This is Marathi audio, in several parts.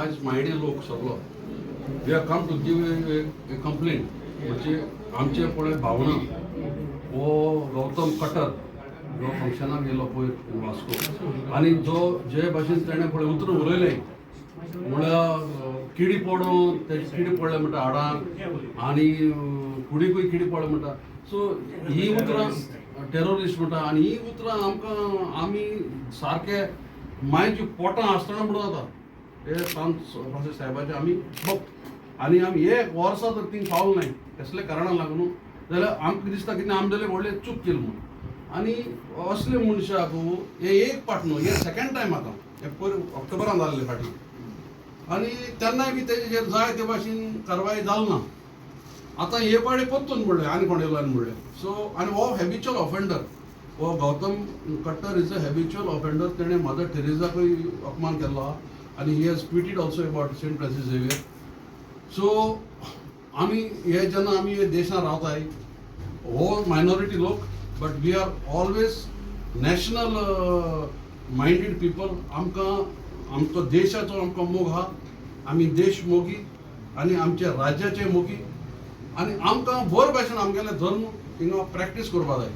आज मायडे लोक सगळो we are come to give a complaint म्हणजे आमचे पळय भावना वो गौतम कटर जो फंक्शनाक गेलो पळय वास्को आनी जो जे भाशेन ताणें पळय उतर उलयलें म्हळ्यार किडी पडून तेजी किडी पडले म्हणटा हाडांक आनी कुडीकूय किडी पडले म्हणटा सो ही उतरां टेररिस्ट म्हणटा आनी ही उतरां आमकां आमी सारके मायची पोटां आसतना म्हणून जाता हे सांत साहेबाचे आमी भक्त आनी आमी एक वर्सां तर थिंग पावले नाय कसले कारणाक लागून जाल्यार आमकां दिसता कितें आमगेले व्हडले चूक केली म्हणून आनी असले मनशाक हे एक पाट न्हू हे सेकंड टायम आतां हे पयर ऑक्टोबरान जाल्ले फाटीं आनी तेन्नाय बी तेजेर जाय ते भाशेन कारवाय जाल ना आतां हे पाडे परतून म्हणलें आनी कोण येयलो आनी म्हणलें सो आनी हो हॅबिच्युअल ऑफेंडर हो गौतम कट्टर इज अ हॅबिच्युअल ऑफेंडर तेणें मदर टेरेजाकूय अपमान केल्लो आहा आनी he has tweeted also about saint Francis Xavier so आमी हे जेन्ना आमी हे देशांत रावताय हो मायनॉरिटी लोक but we are always national minded people आमकां आमचो देशाचो आमकां मोग आहा आमी देश मोगी आनी आमच्या राज्याचे मोगी आनी आमकां बरे भाशेन आमगेले धर्म हिंगा प्रॅक्टीस करपा जाय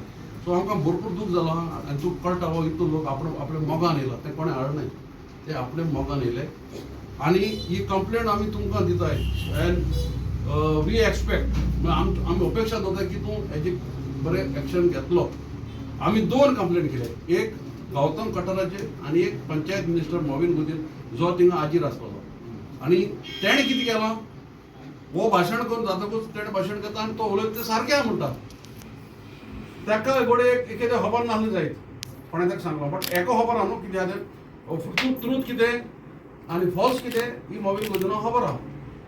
सो आमकां भरपूर दूख जाला आनी तूं कळटा हो इतलो लोक आपल्या मोगान येयला ते कोणें हाड नाय ते आपल्या मोगान येयले आनी ही कंप्लेंट आमी तुमकां दिताय एंड वी एक्सपेक्ट आमी अपेक्षा दवरताय की तूं हेजी बरें एक्शन घेतलो आमी दोन कंप्लेंट केले एक गौतम कटराचे आनी एक पंचायत मिनिस्टर मोविन गुदीन जो थिंगा आजीर आसतालो आनी तेणें कितें केलां हो भाशण करून जातकूच तेणें भाशण करता आनी तो उलयता तें सारकें म्हणटा ताका घोडे कितें खबर नासलें जायत कोणें ताका सांगलो बट एका खबर आहा न्हू कितें आहा ट्रूथ कितें आनी फॉल्स कितें ही मोविन गुदिना खबर आहा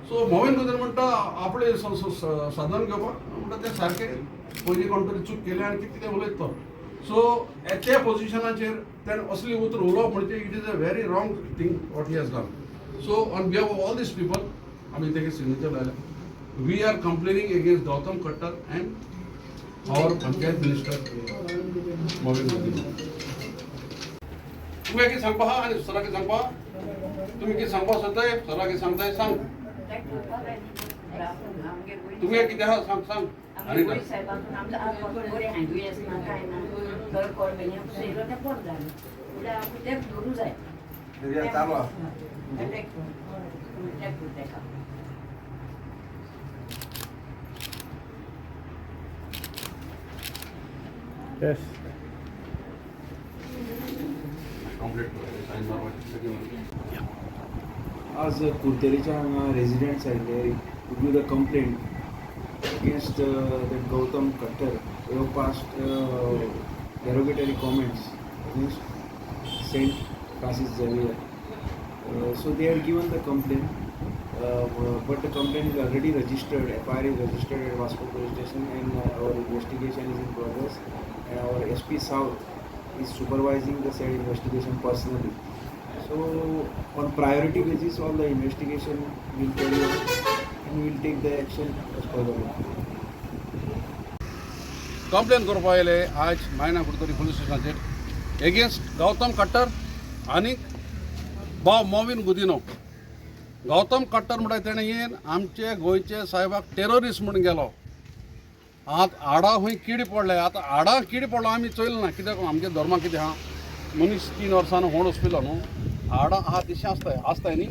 सो मोविन गुदीन म्हणटा आपले साधन घेवपाक म्हणटा तें सारकें पयलीं कोण तरी चूक केलें आनी कितें उलयता तो सो त्या पोजिशनाचेर तेणें असली उतर उलोवप म्हणजे it is a very wrong thing what he has done so on behalf of all these people आमी तेगे सिग्नेचर लायल्या we are complaining against Gautam Kattar and our panchayat minister Mauvin Godinho तुवें कितें सांगपा आहा आनी सराक कितें सांगपा तुमी कितें सांगपा सोदताय सराक कितें सांगताय सांग तुवें कितें आहा सांग सांग आनी Yes. आज कुर्तेरीच्या हांगा रेजिडेंट्स आयिल्ले give the complaint against that Gautam कट्टर who passed derogatory comments against Saint Francis Xavier. So they had given the complaint, but the complaint is already registered. FIR is registered at Vasco police station, and our investigation is in progress. And our SP South is supervising the said investigation personally. So on priority basis, all the investigation will carry out, and we will take the action as per the law. Complain करपा आयले आज मायना कुडतरी पुलीस स्टेशनाचेर एगेन्स्ट गौतम कट्टर आनी भाव मोविन गुदिनो गौतम कट्टर म्हणटा तेणें येवन आमचे गोंयचे साहेबाक टेररिस्ट म्हणून गेलो हाडा खंय किडी पडले आतां हाडा किडी पडलो आमी चोयलो ना कित्याक आमच्या धर्माक कितें आहा मनीस 3 वर्सान होण वचपिलो न्हू हाडां आहा तशें आसताय न्ही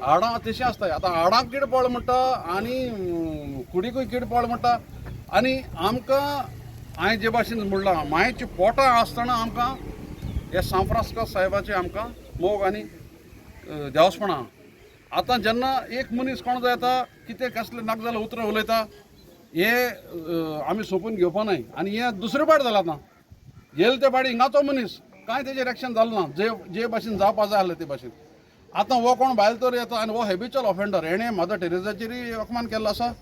हाडां तशें आसताय आतां हाडांक किड पडलो म्हणटा आनी कुडीकूय किड पडलो म्हणटा आनी आमकां हांवें जे भाशेन म्हणलां मायेची पोटां आसतना आमकां हे सांत फ्रांसिस साहेबाचें आमकां मोग आनी देवस्पणां आतां जेन्ना एक मनीस कोण जाता कितें कसलें नाक जाल्यार उतरां उलयता हे आमी सोंपून घेवपा नाय आनी हें दुसरे पाट जालां आतां येयले ते पाटी हिंगाचो मनीस कांय तेजेर एक्शन जालें ना जे भाशेन जावपा जाय आसलें ते भाशेन आतां हो कोण भायल तर येता आनी हो हॅबिच्युअल ऑफेंडर हेणें मदर टेरेजाचेरूय अपमान केल्लो आसा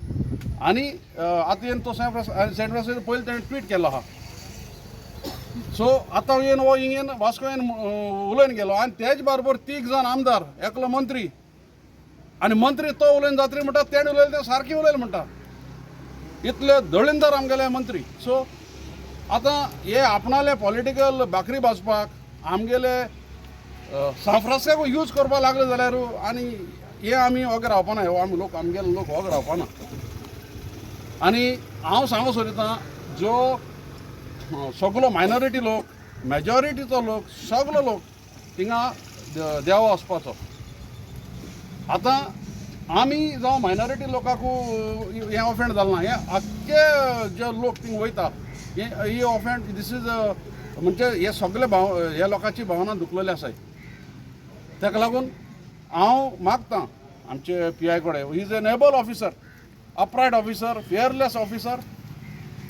आनी आतां येवन तो सेंट फ्रांसीस पयलीं तेणें ट्वीट केल्लो आहा सो आतां येवन हो हिंगेन वास्को येवन उलयन गेलो आनी तेज बरोबर 3 जाण आमदार एकलो मंत्री आनी मंत्री तो उलयन जातरी म्हणटा तेणें उलयलें तें सारकें उलयलें म्हणटा इतले दळिंदर आमगेले मंत्री सो आतां हे आपणाले पॉलिटिकल बाकरी भाजपाक आमगेले सान फ्रांसिस्को यूज करपाक लागले जाल्यार आनी हे आमी वोगे रावपाना, हे आमी लोक आमगेले लोक वोगे रावपाना. आनी हांव सांगू सोदितां जो सगलो मायनॉरिटी लोक, मेजॉरिटीचो लोक, सगलो लोक थिंगा देवा वचपाचो. आतां आमी जावं मायनॉरिटी लोकांकू हें ऑफेंड जालें ना, हे आख्खे जे लोक थिंग वयता ही ऑफेंड दीस इज म्हणजे हे सगळे हे लोकांची भावना दुखलेली आसाय. ताका लागून हांव मागतां आमचे PI कडेन, he is an able officer, upright officer, fearless officer,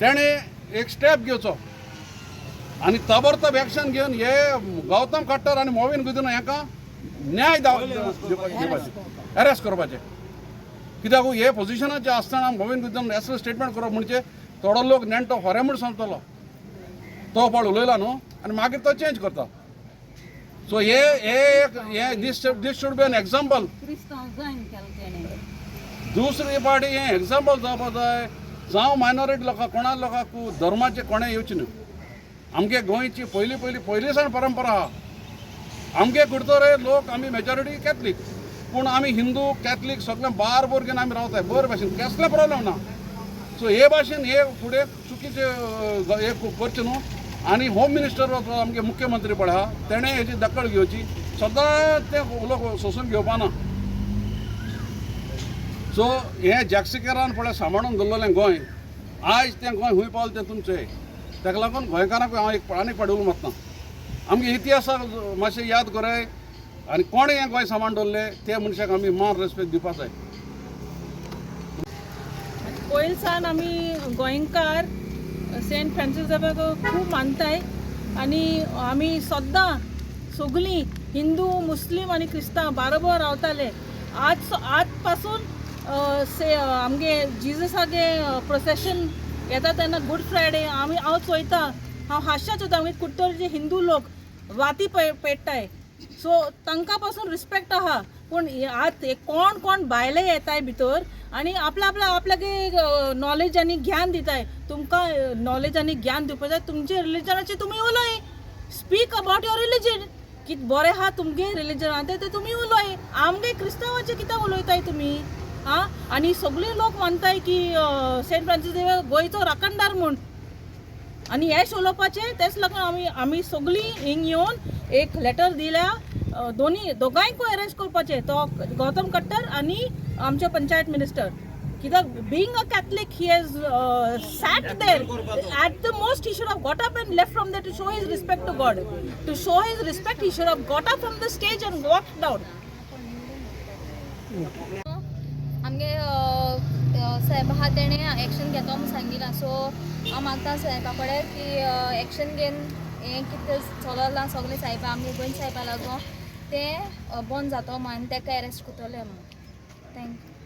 तेणें एक स्टेप घेवचो आनी ताबडतोब एक्शन घेवन हे गौतम खट्टर आनी मोविन गुदिन हाका न्याय दिवपाचें, अरेस्ट करपाचें. कित्याक हे पोजिशनाचेर आसतना मोविन गुदिन असलें स्टेटमेंट करप म्हणजे थोडो लोक नेणटो खरें म्हूण सांगतलो, तो पाळ उलयला न्हू आनी मागीर तो चेंज करता. सो हे दीस शूड बी एन एग्जाम्पल. दुसरी पार्टी हें एग्जाम्पल जावपा जाय. जावं मायनॉरिटी लोकांक, कोणा लोकांक धर्माचे कोणें येवचे न्हू. आमगे गोंयची पयली सावन परंपरा आहा. आमगे कुडतोरे लोक आमी मेजॉरिटी कॅथलीक, पूण आमी हिंदू कॅथलीक सगळें बारबोर घेवन आमी रावताय बरे भाशेन, कसले प्रॉब्लेम ना. सो हे भाशेन हे फुडें चुकीचें हे करचें न्हू. आनी होम मिनिस्टर आमगे मुख्यमंत्री पळय आहा, तेणें हेची दखल घेवची. सदां ते लोक सोंसून घेवपाना. सो हे जॅक्सिकेरान पळय सांबाळून दवरलेलें गोंय, आयज तें गोंय खूंय पावलें तें तुमचें. ताका लागून गोंयकारांक हांव एक आनीक फावटी उलोवंक मागतां, आमगे इतिहासाक मातशें याद कराय आनी कोणें हें गोंय सांबाळून दवरलें ते मनशाक आमी मान रेस्पेक्ट दिवपाक जाय. पयलीं सावन आमी गोंयकार सेंट फ्रांसीस झेवियराक खूब मानताय आनी आमी सद्दां सगळीं हिंदू, मुस्लीम आनी क्रिस्तांव बारोबर रावताले. आज पासून आमगे जिजसागे प्रोसेशन येता तेन्ना गूड फ्रायडे हांव चोयता, हांव हास्या चोयता. आमगे कुडतोरचे हिंदू लोक वाती पेट्टाय, सो तांकां पासून रिस्पेक्ट आहा. पूण आत कोण भायले येताय भितर आनी आपल्यागे नॉलेज आनी ज्ञान दिताय. तुमकां नॉलेज आनी ज्ञान दिवपा जाय, तुमचे रिलिजनाचे तुमी उलय, स्पीक अबाउट युअर रिलिजन. कित बरें आहा तुमगे रिलिजन ते तुमी उलय. आमगे क्रिस्तांवाचे कित्याक उलयताय तुमी? हां, आनी सगळे लोक मानताय की सेंट फ्रांसीस झेवियर गोंयचो राखणदार म्हूण. आनी हें उलोवपाचें, तेच लागून आमी सगळीं हिंग येवन एक लेटर दिल्या दोगांयकूय अरेस्ट करपाचें, तो गौतम खट्टर आनी आमचे पंचायत मिनिस्टर. कित्याक being a Catholic he has sat there at the most he should have got up and left from there to show his respect to God. To show his respect he should have got up from the stage and walk down. आमगे साहेब आहा तेणें एक्शन घेतो म्हूण सांगिलां. सो हांव मागता साहेबा कडेन की एक्शन घेवन हें कितें चललां सगळें साहेबा आमगे गोंय साहेबा लागून तें बंद जातो म्हूण आनी तेका अरेस्ट कोतोले म्हूण. थँक्यू.